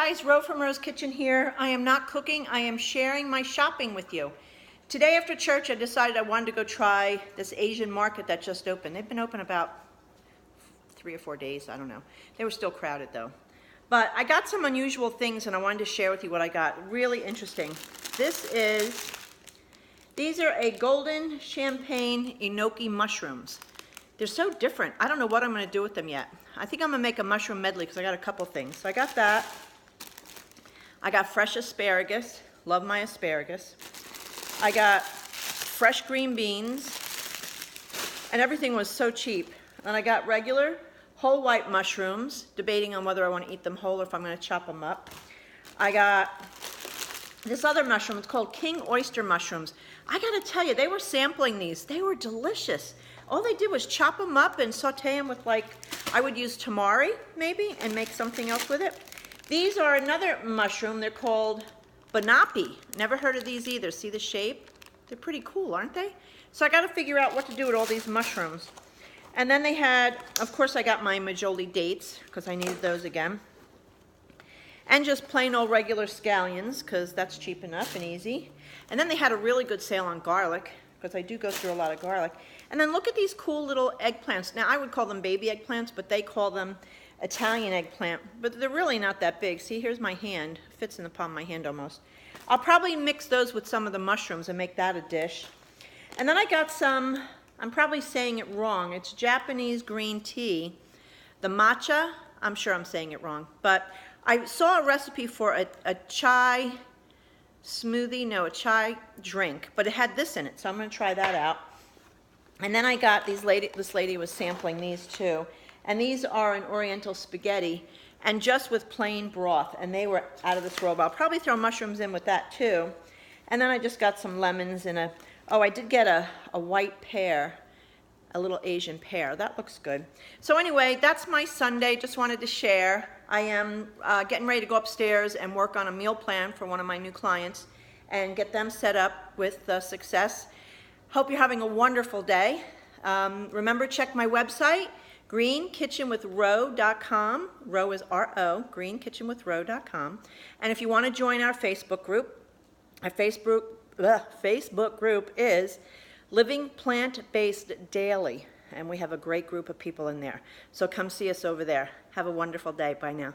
guys, Ro from Ro's Kitchen here. I am not cooking, I am sharing my shopping with you. Today after church I decided I wanted to go try this Asian market that just opened. They've been open about 3 or 4 days, I don't know. They were still crowded though. But I got some unusual things and I wanted to share with you what I got. Really interesting. These are a golden champagne enoki mushrooms. They're so different. I don't know what I'm going to do with them yet. I think I'm going to make a mushroom medley because I got a couple things. So I got that. I got fresh asparagus. Love my asparagus. I got fresh green beans. And everything was so cheap. And I got regular whole white mushrooms, debating on whether I want to eat them whole or if I'm going to chop them up. I got this other mushroom. It's called king oyster mushrooms. I got to tell you, they were sampling these. They were delicious. All they did was chop them up and saute them with, like, I would use tamari maybe and make something else with it. These are another mushroom. They're called Banoffee. Never heard of these either. See the shape? They're pretty cool, aren't they? So I got to figure out what to do with all these mushrooms. And then they had, of course I got my Majoli Dates because I needed those again. And just plain old regular scallions because that's cheap enough and easy. And then they had a really good sale on garlic because I do go through a lot of garlic. And then look at these cool little eggplants. Now I would call them baby eggplants, but they call them Italian eggplant. But they're really not that big. See, here's my hand. Fits in the palm of my hand almost. I'll probably mix those with some of the mushrooms and make that a dish. And then I got some, I'm probably saying it wrong. It's Japanese green tea. The matcha, I'm sure I'm saying it wrong. But I saw a recipe for a chai smoothie, no, a chai drink. But it had this in it, so I'm going to try that out. And then I got this lady was sampling these too. And these are an Oriental Spaghetti, and just with plain broth. And they were out of this world. I'll probably throw mushrooms in with that too. And then I just got some lemons and I did get a white pear, a little Asian pear. That looks good. So anyway, that's my Sunday. Just wanted to share. I am getting ready to go upstairs and work on a meal plan for one of my new clients and get them set up with success. Hope you're having a wonderful day. Remember, check my website, greenkitchenwithro.com. Ro is R-O, greenkitchenwithro.com. And if you want to join our Facebook group, our Facebook group is Living Plant-Based Daily. And we have a great group of people in there. So come see us over there. Have a wonderful day. Bye now.